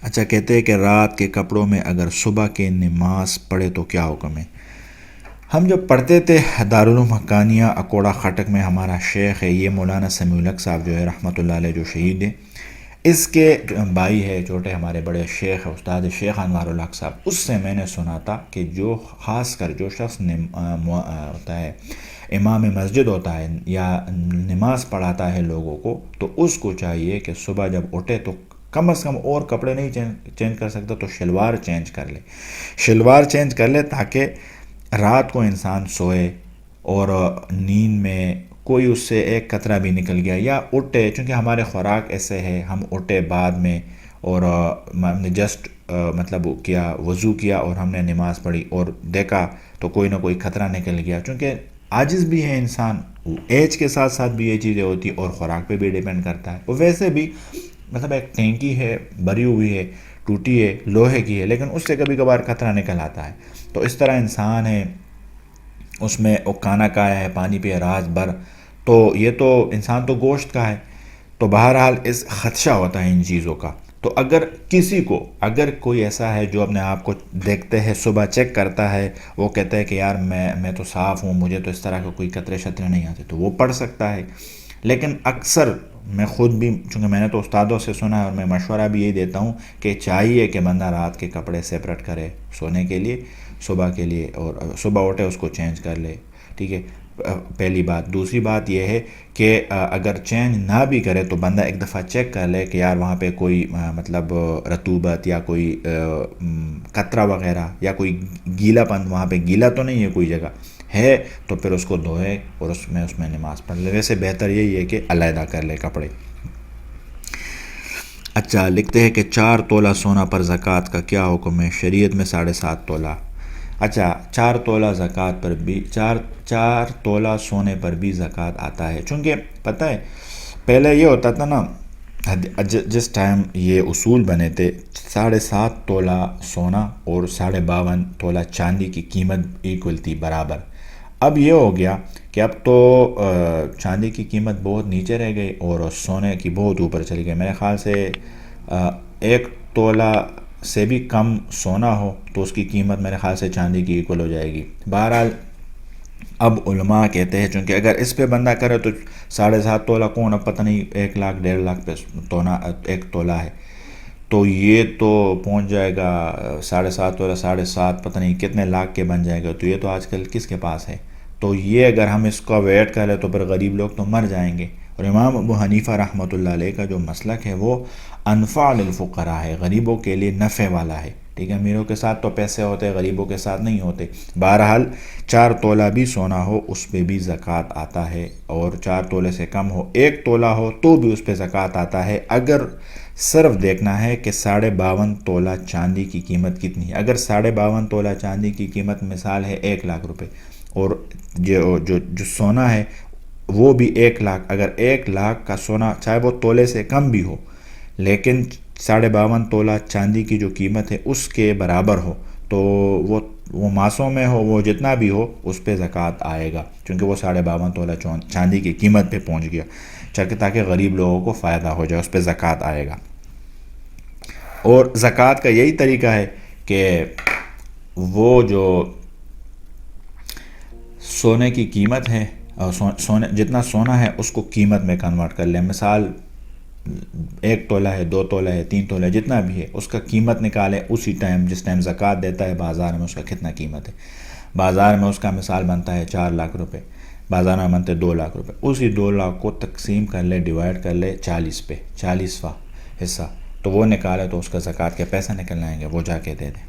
اچھا، کہتے ہیں کہ رات کے کپڑوں میں اگر صبح کے نماز پڑھے تو کیا حکم ہے؟ ہم جب پڑھتے تھے دارالعلوم حقانیہ اکوڑا خٹک میں، ہمارا شیخ ہے یہ مولانا سمیع الحق صاحب جو ہے رحمۃ اللہ علیہ، جو شہید ہے، اس کے بھائی ہے چھوٹے ہمارے بڑے شیخ ہے استاد شیخ انوار الحق صاحب، اس سے میں نے سنا تھا کہ جو خاص کر جو شخص ہوتا ہے، امام مسجد ہوتا ہے یا نماز پڑھاتا ہے لوگوں کو، تو اس کو چاہیے کہ صبح جب اٹھے تو کم از کم اور کپڑے نہیں چینج کر سکتا تو شلوار چینج کر لے، شلوار چینج کر لے تاکہ رات کو انسان سوئے اور نیند میں کوئی اس سے ایک قطرہ بھی نکل گیا یا اٹھے، چونکہ ہمارے خوراک ایسے ہے، ہم اٹھے بعد میں اور ہم نے جسٹ مطلب کیا، وضو کیا اور ہم نے نماز پڑھی اور دیکھا تو کوئی نہ کوئی خطرہ نکل گیا، چونکہ عاجز بھی ہے انسان، ایج کے ساتھ ساتھ بھی یہ چیزیں ہوتی ہیں اور خوراک پہ بھی ڈیپینڈ کرتا ہے، اور ویسے بھی مطلب ایک ٹینکی ہے بھری ہوئی ہے، ٹوٹی ہے، لوہے کی ہے، لیکن اس سے کبھی کبھار خطرہ نکل آتا ہے، تو اس طرح انسان ہے، اس میں وہ کھانا کھایا ہے، پانی پیا رات بھر، تو یہ تو انسان تو گوشت کا ہے، تو بہرحال اس خدشہ ہوتا ہے ان چیزوں کا، تو اگر کسی کو، اگر کوئی ایسا ہے جو اپنے آپ کو دیکھتے ہے، صبح چیک کرتا ہے، وہ کہتا ہے کہ یار میں تو صاف ہوں، مجھے تو اس طرح کے کوئی قطرے شطرے نہیں آتے، تو وہ پڑھ سکتا ہے، لیکن اکثر میں خود بھی، چونکہ میں نے تو استادوں سے سنا ہے اور میں مشورہ بھی یہی دیتا ہوں کہ چاہیے کہ بندہ رات کے کپڑے سیپریٹ کرے سونے کے لیے، صبح کے لیے، اور صبح اٹھے اس کو چینج کر لے، ٹھیک ہے، پہلی بات۔ دوسری بات یہ ہے کہ اگر چینج نہ بھی کرے تو بندہ ایک دفعہ چیک کر لے کہ یار وہاں پہ کوئی مطلب رطوبت یا کوئی قطرہ وغیرہ یا کوئی گیلا پن، وہاں پہ گیلا تو نہیں ہے کوئی جگہ ہے، تو پھر اس کو دھوئے اور اس میں نماز پڑھ لے، ویسے بہتر یہی ہے کہ علیحدہ کر لے کپڑے۔ اچھا، لکھتے ہیں کہ 4 تولہ سونا پر زکوٰۃ کا کیا حکم ہے؟ شریعت میں 7.5 تولہ۔ اچھا، 4 تولہ زکوٰۃ پر بھی، چار تولہ سونے پر بھی زکوٰۃ آتا ہے، چونکہ پتہ ہے پہلے یہ ہوتا تھا نا، جس ٹائم یہ اصول بنے تھے، 7.5 تولہ سونا اور 52.5 تولہ چاندی کی قیمت ایکول تھی، برابر۔ اب یہ ہو گیا کہ اب تو چاندی کی قیمت بہت نیچے رہ گئی اور سونے کی بہت اوپر چلی گئی، میرے خیال سے 1 تولہ سے بھی کم سونا ہو تو اس کی قیمت میرے خیال سے چاندی کی ایکول ہو جائے گی۔ بہرحال اب علماء کہتے ہیں چونکہ اگر اس پہ بندہ کرے تو 7.5 تولہ کون، اب پتہ نہیں 1 لاکھ 1.5 لاکھ پہ 1 تولہ ہے، تو یہ تو پہنچ جائے گا 7.5 تولہ 7.5 پتہ نہیں کتنے لاکھ کے بن جائے گا، تو یہ تو آج کل کس کے پاس ہے؟ تو یہ اگر ہم اس کا ویٹ کریں تو پھر غریب لوگ تو مر جائیں گے، اور امام ابو حنیفہ رحمۃ اللہ علیہ کا جو مسلک ہے وہ انفع للفقراء ہے، غریبوں کے لیے نفع والا ہے، ٹھیک ہے، امیروں کے ساتھ تو پیسے ہوتے، غریبوں کے ساتھ نہیں ہوتے۔ بہرحال 4 تولہ بھی سونا ہو اس پہ بھی زکوٰۃ آتا ہے، اور 4 تولے سے کم ہو، 1 تولہ ہو تو بھی اس پہ زکوٰۃ آتا ہے، اگر صرف دیکھنا ہے کہ 52.5 تولہ چاندی کی قیمت کتنی ہے۔ اگر 52.5 تولہ چاندی کی قیمت مثال ہے 1 لاکھ روپے، اور جو سونا ہے وہ بھی 1 لاکھ، اگر 1 لاکھ کا سونا چاہے وہ تولے سے کم بھی ہو لیکن 52.5 تولہ چاندی کی جو قیمت ہے اس کے برابر ہو، تو وہ ماسوں میں ہو، وہ جتنا بھی ہو اس پہ زکوٰۃ آئے گا، چونکہ وہ 52.5 تولہ چاندی کی قیمت پہ پہنچ گیا، تاکہ غریب لوگوں کو فائدہ ہو جائے، اس پہ زکوٰۃ آئے گا۔ اور زکوٰۃ کا یہی طریقہ ہے کہ وہ جو سونے کی قیمت ہے، جتنا سونا ہے اس کو قیمت میں کنورٹ کر لیں، مثال 1 تولہ ہے، 2 تولہ ہے، 3 تولہ ہے، جتنا بھی ہے اس کا قیمت نکالیں اسی ٹائم، جس ٹائم زکوٰۃ دیتا ہے بازار میں اس کا کتنا قیمت ہے، بازار میں اس کا مثال بنتا ہے 4 لاکھ روپے، بازار میں بنتے 2 لاکھ روپے، اسی 2 لاکھ کو تقسیم کر لے، ڈیوائڈ کر لے 40 پہ، 40واں حصہ، تو وہ نکالے تو اس کا زکوٰۃ کے پیسے نکل آئیں گے، وہ جا کے دے دیں۔